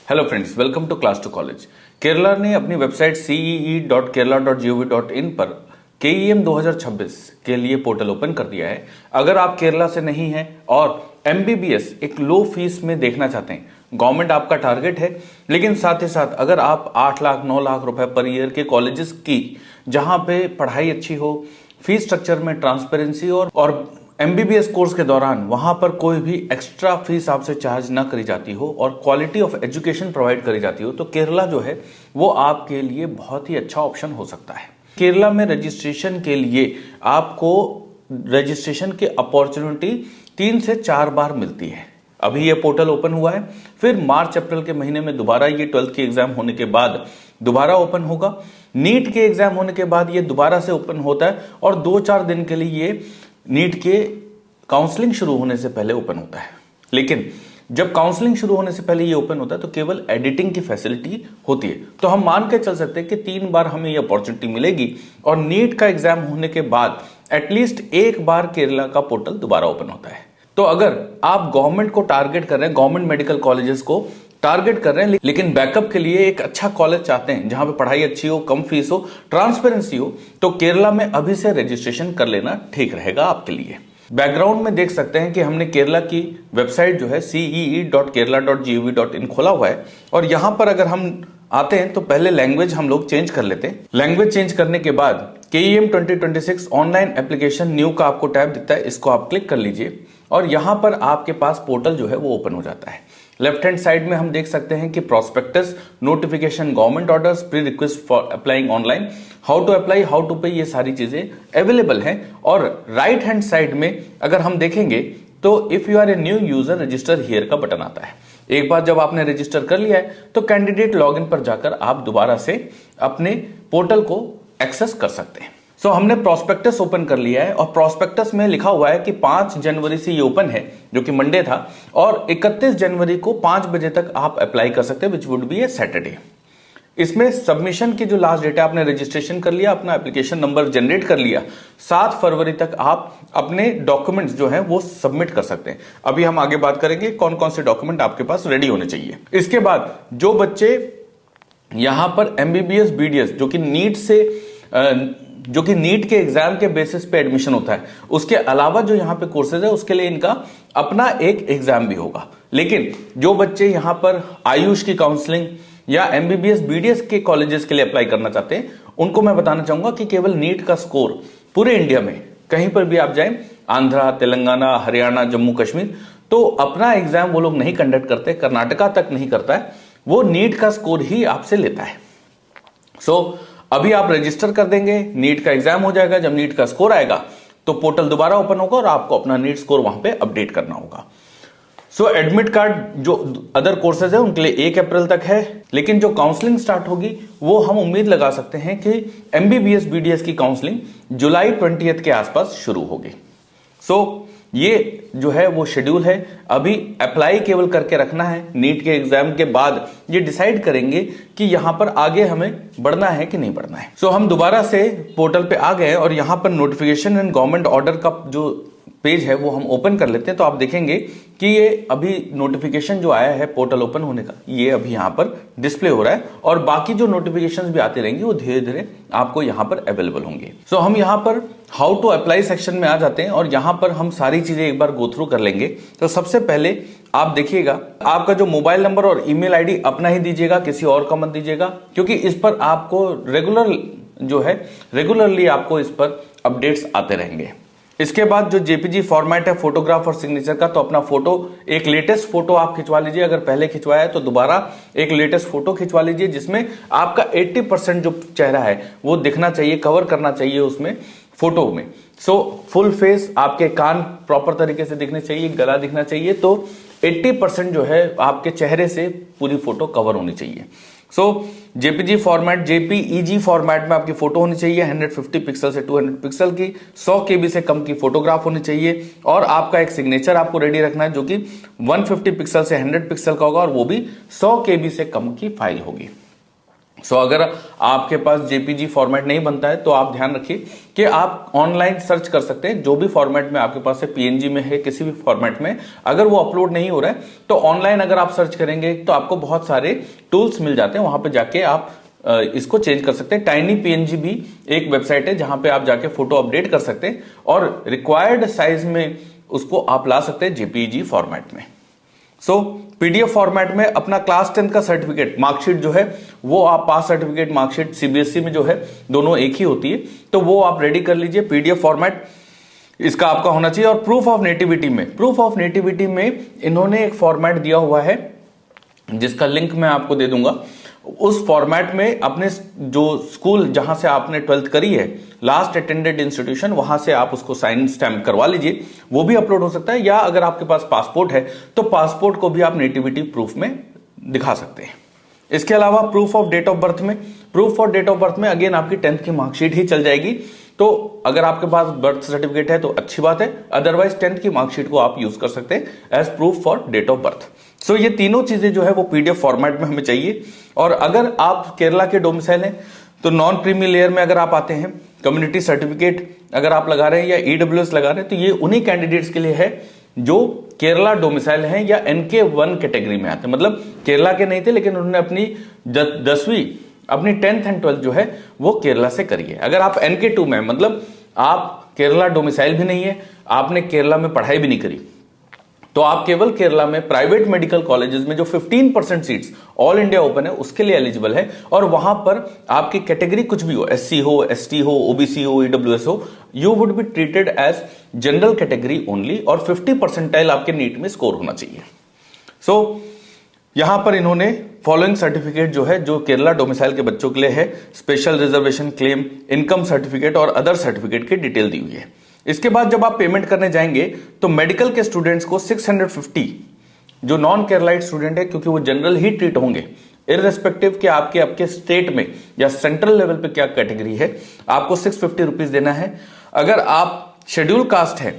Hello friends, welcome to class to college. Kerala ने अपनी website cee.kerala.gov.in पर KEM 2026 के लिए पोर्टल ओपन कर दिया है। अगर आप केरला से नहीं हैं और MBBS एक लो फीस में देखना चाहते हैं, गवर्नमेंट आपका टारगेट है, लेकिन साथ ही साथ अगर आप 8 लाख 9 लाख रुपए पर ईयर के कॉलेजेस की जहां पे पढ़ाई अच्छी हो, फीस स्ट्रक्चर में ट्रांसपेरेंसी और MBBS कोर्स के दौरान वहां पर कोई भी एक्स्ट्रा फीस आपसे चार्ज ना करी जाती हो और क्वालिटी ऑफ एजुकेशन प्रोवाइड करी जाती हो, तो केरला जो है वो आपके लिए बहुत ही अच्छा ऑप्शन हो सकता है। केरला में रजिस्ट्रेशन के लिए आपको रजिस्ट्रेशन की अपॉर्चुनिटी 3 से 4 बार मिलती है। अभी ये पोर्टल ओपन हुआ है, फिर मार्च अप्रैल के महीने में दोबारा ये 12th की एग्जाम होने के बाद दोबारा ओपन होगा। नीट के एग्जाम होने के बाद ये दोबारा से ओपन होता है और 2-4 दिन के लिए ये नीट के काउंसलिंग शुरू होने से पहले ओपन होता है। लेकिन जब काउंसलिंग शुरू होने से पहले ये ओपन होता है तो केवल एडिटिंग की फैसिलिटी होती है। तो हम मान के चल सकते हैं कि 3 बार हमें ये अपॉर्चुनिटी मिलेगी और नीट का एग्जाम होने के बाद एटलीस्ट 1 बार केरला का पोर्टल दोबारा ओपन होता है। तो अगर आप गवर्नमेंट को टारगेट कर रहे हैं, गवर्नमेंट मेडिकल कॉलेजेस को टारगेट कर रहे हैं, लेकिन बैकअप के लिए एक अच्छा कॉलेज चाहते हैं जहां पे पढ़ाई अच्छी हो, कम फीस हो, ट्रांसपेरेंसी हो, तो केरला में अभी से रजिस्ट्रेशन कर लेना ठीक रहेगा आपके लिए। बैकग्राउंड में देख सकते हैं कि हमने केरला की वेबसाइट जो है cee.kerala.gov.in खोला हुआ है और यहां पर अगर हम आते हैं तो पहले लैंग्वेज हम लोग चेंज कर लेते हैं। लैंग्वेज चेंज करने के बाद KEM 2026 ऑनलाइन एप्लीकेशन न्यू का आपको टैब दिखता है, इसको आप क्लिक कर लीजिए और यहां पर आपके पास पोर्टल जो है वो ओपन हो जाता है। लेफ्ट हैंड साइड में हम देख सकते हैं कि prospectus, notification, government orders, pre request for applying online, how to apply, how to pay, ये सारी चीजें अवेलेबल हैं। और राइट हैंड साइड में अगर हम देखेंगे तो if you are a new user register here का बटन आता है। एक बार जब आपने रजिस्टर कर लिया है तो कैंडिडेट लॉगिन पर जाकर आप दोबारा से अपने पोर्टल को एक्सेस कर सकते हैं। सो हमने प्रोस्पेक्टस ओपन कर लिया है और प्रोस्पेक्टस में लिखा हुआ है कि 5 जनवरी से ये ओपन है, जो कि मंडे था, और 31 जनवरी को 5 बजे तक आप अप्लाई कर सकते हैं, which would be A Saturday. इसमें सबमिशन की जो लास्ट डेट है, आपने रजिस्ट्रेशन कर लिया, अपना एप्लीकेशन नंबर जनरेट कर लिया, 7 फरवरी तक आप अपने डॉक्यूमेंट्स जो हैं वो सबमिट कर सकते हैं। अभी हम आगे बात करेंगे कौन कौन से डॉक्यूमेंट आपके पास रेडी होने चाहिए। इसके बाद जो बच्चे यहां पर MBBS BDS जो कि नीट के एग्जाम के बेसिस पे एडमिशन होता है, उसके अलावा जो यहां पे कोर्सेज है उसके लिए इनका अपना एक एग्जाम भी होगा। लेकिन जो बच्चे यहां पर आयुष की काउंसलिंग या MBBS BDS के कॉलेजेस के लिए अप्लाई करना चाहते हैं, उनको मैं बताना चाहूंगा कि केवल नीट का स्कोर पूरे इंडिया में कहीं पर भी आप जाएं, आंध्रा, तेलंगाना, हरियाणा, जम्मू कश्मीर, तो अपना एग्जाम वो लोग नहीं कंडक्ट करते, कर्नाटका तक नहीं करता है, वो नीट का स्कोर ही आपसे लेता है। सो अभी आप रजिस्टर कर देंगे, नीट का एग्जाम हो जाएगा, जब नीट का स्कोर आएगा तो पोर्टल दोबारा ओपन होगा और आपको अपना नीट स्कोर वहां पे अपडेट करना होगा। सो एडमिट कार्ड जो अदर कोर्सेज है उनके लिए 1 अप्रैल तक है, लेकिन जो काउंसलिंग स्टार्ट होगी वो हम उम्मीद लगा सकते हैं कि MBBS BDS की काउंसलिंग जुलाई 20 के आसपास शुरू होगी। सो ये जो है वो शेड्यूल है। अभी अप्लाई केवल करके रखना है, नीट के एग्जाम के बाद ये डिसाइड करेंगे कि यहां पर आगे हमें बढ़ना है कि नहीं बढ़ना है। सो हम दोबारा से पोर्टल पे आ गए और यहां पर नोटिफिकेशन एंड गवर्नमेंट ऑर्डर का जो पेज है वो हम ओपन कर लेते हैं। तो आप देखेंगे कि ये अभी नोटिफिकेशन जो आया है पोर्टल ओपन होने का, ये अभी यहां पर डिस्प्ले हो रहा है और बाकी जो नोटिफिकेशंस भी आते रहेंगे वो धीरे धीरे आपको यहां पर अवेलेबल होंगे। सो हम यहां पर हाउ टू अप्लाई सेक्शन में आ जाते हैं और यहां पर हम सारी चीजें एक बार गो थ्रू कर लेंगे। तो सबसे पहले आप देखिएगा, आपका जो मोबाइल नंबर और ईमेल आईडी अपना ही दीजिएगा, किसी और का मत दीजिएगा, क्योंकि इस पर आपको रेगुलरली आपको इस पर अपडेट्स आते रहेंगे। इसके बाद जो JPG फॉर्मेट है फोटोग्राफ और सिग्नेचर का, तो अपना फोटो, एक लेटेस्ट फोटो आप खिंचवा लीजिए। अगर पहले खिंचवाया है तो दोबारा एक लेटेस्ट फोटो खिंचवा लीजिए जिसमें आपका 80% जो चेहरा है वो दिखना चाहिए, कवर करना चाहिए उसमें फोटो में। सो फुल फेस, आपके कान प्रॉपर तरीके से दिखने चाहिए, गला दिखना चाहिए, तो 80% जो है आपके चेहरे से पूरी फोटो कवर होनी चाहिए। सो JPG फॉर्मेट, JPEG फॉर्मेट में आपकी फोटो होनी चाहिए 150 पिक्सल से 200 पिक्सल की, 100 KB से कम की फोटोग्राफ होनी चाहिए और आपका एक सिग्नेचर आपको रेडी रखना है जो कि 150 पिक्सल से 100 पिक्सल का होगा और वो भी 100 KB से कम की फाइल होगी। अगर आपके पास जेपीजी फॉर्मेट नहीं बनता है तो आप ध्यान रखिए कि आप ऑनलाइन सर्च कर सकते हैं, जो भी फॉर्मेट में आपके पास है, पीएनजी में है, किसी भी फॉर्मेट में, अगर वो अपलोड नहीं हो रहा है तो ऑनलाइन अगर आप सर्च करेंगे तो आपको बहुत सारे टूल्स मिल जाते हैं, वहां पे जाके आप इसको चेंज कर सकते हैं। टाइनी पीएनजी भी एक वेबसाइट है जहां पे आप जाके फोटो अपडेट कर सकते हैं और रिक्वायर्ड साइज में उसको आप ला सकते हैं जेपीजी फॉर्मेट में। पीडीएफ फॉर्मेट में अपना क्लास 10 का सर्टिफिकेट मार्कशीट जो है वो आप पास सर्टिफिकेट मार्कशीट सीबीएसई में जो है दोनों एक ही होती है, तो वो आप रेडी कर लीजिए। पीडीएफ फॉर्मेट इसका आपका होना चाहिए। और प्रूफ ऑफ नेटिविटी में इन्होंने एक फॉर्मेट दिया हुआ है जिसका लिंक मैं आपको दे दूंगा। उस फॉर्मेट में अपने जो स्कूल जहां से आपने 12th करी है, लास्ट अटेंडेड इंस्टीट्यूशन, वहां से आप उसको साइन स्टैम्प करवा लीजिए, वो भी अपलोड हो सकता है। या अगर आपके पास पासपोर्ट है तो पासपोर्ट को भी आप नेटिविटी प्रूफ में दिखा सकते हैं। इसके अलावा proof of date of birth में अगेन आपकी 10th की मार्कशीट ही चल जाएगी। तो अगर आपके पास बर्थ सर्टिफिकेट है तो अच्छी बात है, अदरवाइज 10th की मार्कशीट को आप यूज कर सकते हैं as proof for date of birth. ये तीनों चीजें जो है वो पीडीएफ फॉर्मेट में हमें चाहिए। और अगर आप केरला के डोमिसाइल हैं तो नॉन क्रीमी लेयर में अगर आप आते हैं, कम्युनिटी सर्टिफिकेट अगर आप लगा रहे हैं या ईडब्ल्यूएस लगा रहे हैं, तो ये उन्हीं कैंडिडेट्स के लिए है जो केरला डोमिसाइल हैं या एनके 1 कैटेगरी में आते हैं। मतलब केरला के नहीं थे लेकिन उन्होंने अपनी 10वीं, अपनी 10th एंड 12th जो है वो केरला से करी है। अगर आप एनके 2 में, मतलब आप केरला डोमिसाइल भी नहीं है, आपने केरला में पढ़ाई भी नहीं करी, तो आप केवल केरला में प्राइवेट मेडिकल कॉलेजेस में जो 15% सीट्स ऑल इंडिया ओपन है उसके लिए एलिजिबल है। और वहां पर आपकी कैटेगरी कुछ भी हो, एससी हो, एसटी हो, ओबीसी हो, ईडब्ल्यूएस हो, you would be treated as general category only. और 50% आपके नीट में स्कोर होना चाहिए। यहां पर इन्होंने फॉलोइंग सर्टिफिकेट जो है, जो केरला डोमिसाइल के बच्चों के लिए है, special reservation claim, income certificate और अदर सर्टिफिकेट की डिटेल दी हुई है। इसके बाद जब आप पेमेंट करने जाएंगे तो मेडिकल के स्टूडेंट्स को 650, जो नॉन केरलाइट स्टूडेंट है, क्योंकि वो जनरल ही ट्रीट होंगे, इररेस्पेक्टिव कि आपके स्टेट में या सेंट्रल लेवल पे क्या कैटेगरी है, आपको 650 रुपीज देना है। अगर आप शेड्यूल कास्ट है,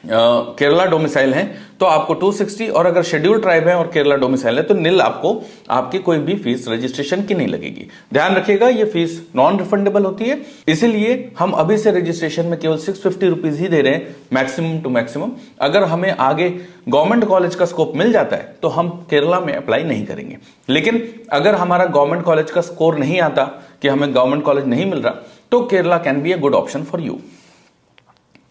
केरला डोमिसाइल है, तो आपको 260, और अगर शेड्यूल ट्राइब है और केरला डोमिसाइल है तो निल आपको आपकी कोई भी फीस रजिस्ट्रेशन की नहीं लगेगी। ध्यान रखिएगा ये फीस नॉन रिफंडेबल होती है, इसीलिए हम अभी से रजिस्ट्रेशन में केवल 650 रुपीज ही दे रहे हैं मैक्सिमम टू मैक्सिमम। अगर हमें आगे गवर्नमेंट कॉलेज का स्कोप मिल जाता है तो हम केरला में अप्लाई नहीं करेंगे, लेकिन अगर हमारा गवर्नमेंट कॉलेज का स्कोर नहीं आता कि हमें गवर्नमेंट कॉलेज नहीं मिल रहा, तो Kerala can be a good option for you.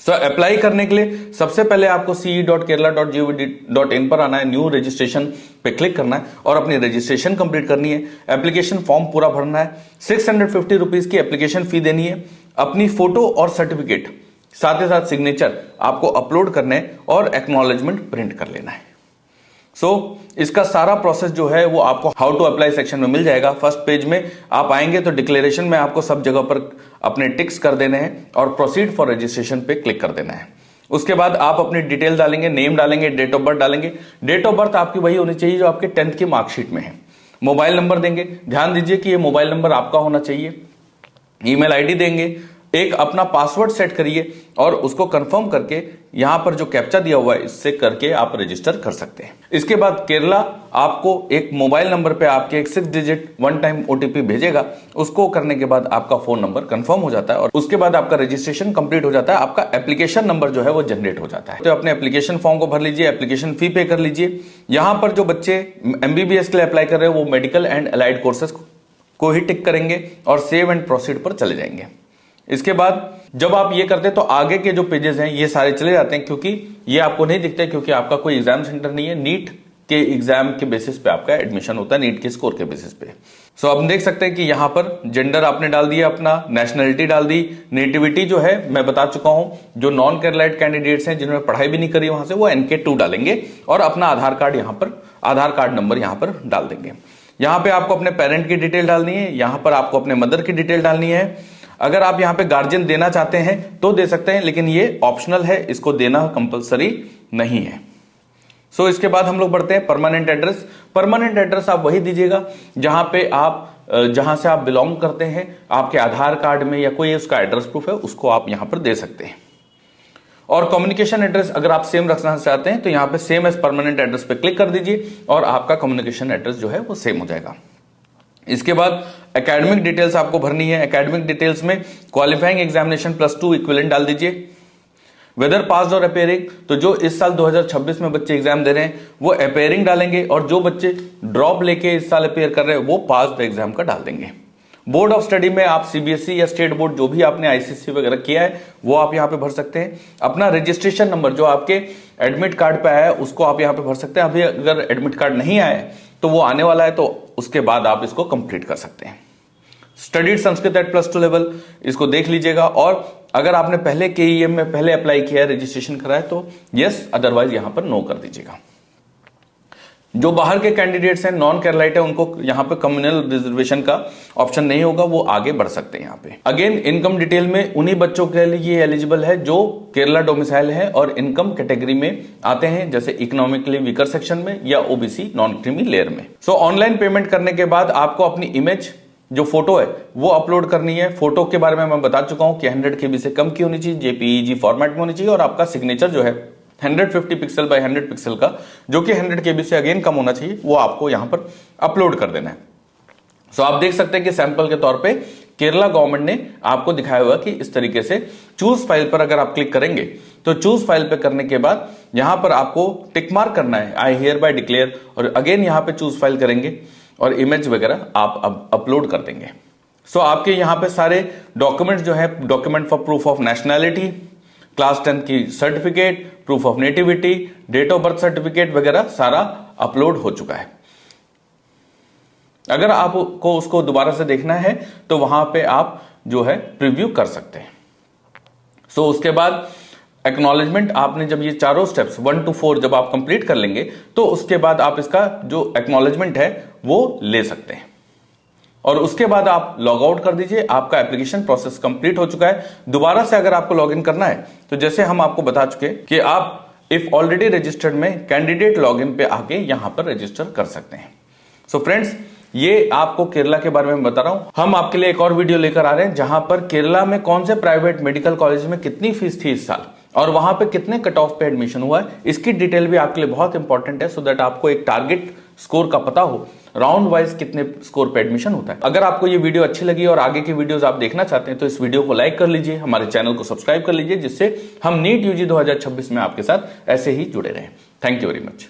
Apply करने के लिए सबसे पहले आपको ce.kerala.gov.in पर आना है, न्यू रजिस्ट्रेशन पे क्लिक करना है और अपनी रजिस्ट्रेशन कंप्लीट करनी है। एप्लीकेशन फॉर्म पूरा भरना है, 650 रुपीज की एप्लीकेशन फी देनी है, अपनी फोटो और सर्टिफिकेट साथ ही साथ सिग्नेचर आपको अपलोड करने और एक्नॉलेजमेंट प्रिंट कर लेना है। इसका सारा प्रोसेस जो है वो आपको हाउ टू अप्लाई सेक्शन में मिल जाएगा। फर्स्ट पेज में आप आएंगे तो डिक्लेरेशन में आपको सब जगह पर अपने टिक्स कर देने हैं और प्रोसीड फॉर रजिस्ट्रेशन पे क्लिक कर देना है। उसके बाद आप अपनी डिटेल डालेंगे, नेम डालेंगे, डेट ऑफ बर्थ डालेंगे। डेट ऑफ बर्थ आपकी वही होनी चाहिए जो आपके 10th की मार्कशीट में है। मोबाइल नंबर देंगे, ध्यान दीजिए कि ये मोबाइल नंबर आपका होना चाहिए। ईमेल आईडी देंगे, एक अपना पासवर्ड सेट करिए और उसको कंफर्म करके यहां पर जो कैप्चा दिया हुआ है इससे करके आप रजिस्टर कर सकते हैं। इसके बाद केरला आपको एक मोबाइल नंबर पे आपके एक 6 डिजिट 1 टाइम ओटीपी भेजेगा। उसको करने के बाद आपका फोन नंबर कंफर्म हो जाता है और उसके बाद आपका रजिस्ट्रेशन कंप्लीट हो जाता है। आपका एप्लीकेशन नंबर जो है वो जनरेट हो जाता है। तो अपने एप्लीकेशन फॉर्म को भर लीजिए, एप्लीकेशन फी पे कर लीजिए। यहां पर जो बच्चे एमबीबीएस के लिए अप्लाई कर रहे हैं वो मेडिकल एंड अलाइड कोर्सेज को ही टिक करेंगे और सेव एंड प्रोसीड पर चले जाएंगे। इसके बाद जब आप ये करते हैं तो आगे के जो पेजेस हैं ये सारे चले जाते हैं, क्योंकि ये आपको नहीं दिखते क्योंकि आपका कोई एग्जाम सेंटर नहीं है। नीट के एग्जाम के बेसिस पे आपका एडमिशन होता है, नीट के स्कोर के बेसिस पे। आप देख सकते हैं कि यहां पर जेंडर आपने डाल दिया, अपना नेशनलिटी डाल दी, नेटिविटी जो है मैं बता चुका हूं। जो नॉन केरलाइट कैंडिडेट्स हैं जिन्होंने पढ़ाई भी नहीं करी वहां से, वो NK 2 डालेंगे और अपना आधार कार्ड यहां पर, आधार कार्ड नंबर यहां पर डाल देंगे। यहां पे आपको अपने पेरेंट की डिटेल डालनी है, यहां पर आपको अपने मदर की डिटेल डालनी है। अगर आप यहां पे गार्जियन देना चाहते हैं तो दे सकते हैं, लेकिन ये ऑप्शनल है, इसको देना कंपलसरी नहीं है। इसके बाद हम लोग बढ़ते हैं परमानेंट एड्रेस। परमानेंट एड्रेस आप वही दीजिएगा जहां पे आप जहां से आप बिलोंग करते हैं, आपके आधार कार्ड में या कोई उसका एड्रेस प्रूफ है उसको आप यहां पर दे सकते हैं। और कम्युनिकेशन एड्रेस अगर आप सेम रखना चाहते हैं तो यहां पे सेम एज परमानेंट एड्रेस पे क्लिक कर दीजिए और आपका कम्युनिकेशन एड्रेस जो है वो सेम हो जाएगा। इसके बाद एकेडमिक डिटेल्स आपको भरनी है। एकेडमिक डिटेल्स में क्वालिफाइंग एग्जामिनेशन +2 इक्विवेलेंट डाल दीजिए। वेदर पास्ड और अपेयरिंग, तो जो इस साल 2026 में बच्चे एग्जाम दे रहे हैं वो अपेयरिंग डालेंगे, और जो बच्चे ड्रॉप लेके इस साल अपेयर कर रहे हैं वो पास्ड एग्जाम का डाल देंगे। बोर्ड ऑफ स्टडी में आप सीबीएसई या स्टेट बोर्ड जो भी आपने आईसीएसई वगैरह किया है वो आप यहां पे भर सकते हैं। अपना रजिस्ट्रेशन नंबर जो आपके एडमिट कार्ड पे आया है उसको आप यहां पे भर सकते हैं। अभी अगर एडमिट कार्ड नहीं आया है तो वो आने वाला है, तो उसके बाद आप इसको कंप्लीट कर सकते हैं। स्टडीड संस्कृत एट +2 लेवल, इसको देख लीजिएगा। और अगर आपने पहले केईएम में पहले अप्लाई किया है, रजिस्ट्रेशन कराया, तो यस, अदरवाइज यहां पर नो कर दीजिएगा। जो बाहर के कैंडिडेट्स हैं, नॉन केरलाइट है, उनको यहां पे कम्युनल रिजर्वेशन का ऑप्शन नहीं होगा, वो आगे बढ़ सकते हैं यहां पे। अगेन इनकम डिटेल में उन्हीं बच्चों के लिए ये एलिजिबल है जो केरला डोमिसाइल है और इनकम कैटेगरी में आते हैं, जैसे इकोनॉमिकली वीकर सेक्शन में या ओबीसी नॉन क्रीमी लेयर में। सो ऑनलाइन पेमेंट करने के बाद आपको अपनी इमेज जो फोटो है वो अपलोड करनी है। फोटो के बारे में मैं बता चुका हूं कि 100 KB से कम की होनी चाहिए, जेपीईजी फॉर्मेट में होनी चाहिए, और आपका सिग्नेचर जो है 150 पिक्सल बाय 100 पिक्सल का, जो कि 100 KB से अगेन कम होना चाहिए, वो आपको यहां पर अपलोड कर देना है। सो आप देख सकते हैं कि सैंपल के तौर पे केरला गवर्नमेंट ने आपको दिखाया हुआ कि इस तरीके से चूज फाइल पर अगर आप क्लिक करेंगे तो चूज फाइल पे करने के बाद यहां पर आपको टिक मार्क करना है, आई हियर बाय डिक्लेयर, और अगेन यहां पे चूज फाइल करेंगे और इमेज वगैरह आप अपलोड कर देंगे। सो आपके यहां पे सारे डॉक्यूमेंट्स जो है, document for proof of nationality, class 10 की certificate, proof of nativity, date of birth certificate वगैरह सारा अपलोड हो चुका है। अगर आपको उसको दोबारा से देखना है तो वहां पे आप जो है प्रीव्यू कर सकते हैं। सो उसके बाद एक्नॉलेजमेंट, आपने जब ये चारों स्टेप्स 1 to 4 जब आप कंप्लीट कर लेंगे तो उसके बाद आप इसका जो एक्नॉलेजमेंट है वो ले सकते हैं, और उसके बाद आप लॉग आउट कर दीजिए। आपका एप्लीकेशन प्रोसेस कंप्लीट हो चुका है। दोबारा से अगर आपको लॉग इन करना है तो जैसे हम आपको बता चुके कि आप इफ ऑलरेडी रजिस्टर्ड में कैंडिडेट लॉग इन पे आके यहां पर रजिस्टर कर सकते हैं। सो फ्रेंड्स, ये आपको केरला के बारे में बता रहा हूं। हम आपके लिए एक और वीडियो लेकर आ रहे हैं जहां पर केरला में कौन से प्राइवेट मेडिकल कॉलेज में कितनी फीस थी इस साल और वहां पे कितने कट ऑफ पे एडमिशन हुआ है, इसकी डिटेल भी आपके लिए बहुत इंपॉर्टेंट है, सो दैट आपको एक टारगेट स्कोर का पता हो, राउंड वाइज कितने स्कोर पे एडमिशन होता है। अगर आपको ये वीडियो अच्छी लगी और आगे की वीडियोस आप देखना चाहते हैं तो इस वीडियो को लाइक कर लीजिए, हमारे चैनल को सब्सक्राइब कर लीजिए, जिससे हम नीट यूजी 2026 में आपके साथ ऐसे ही जुड़े रहें। Thank you very much.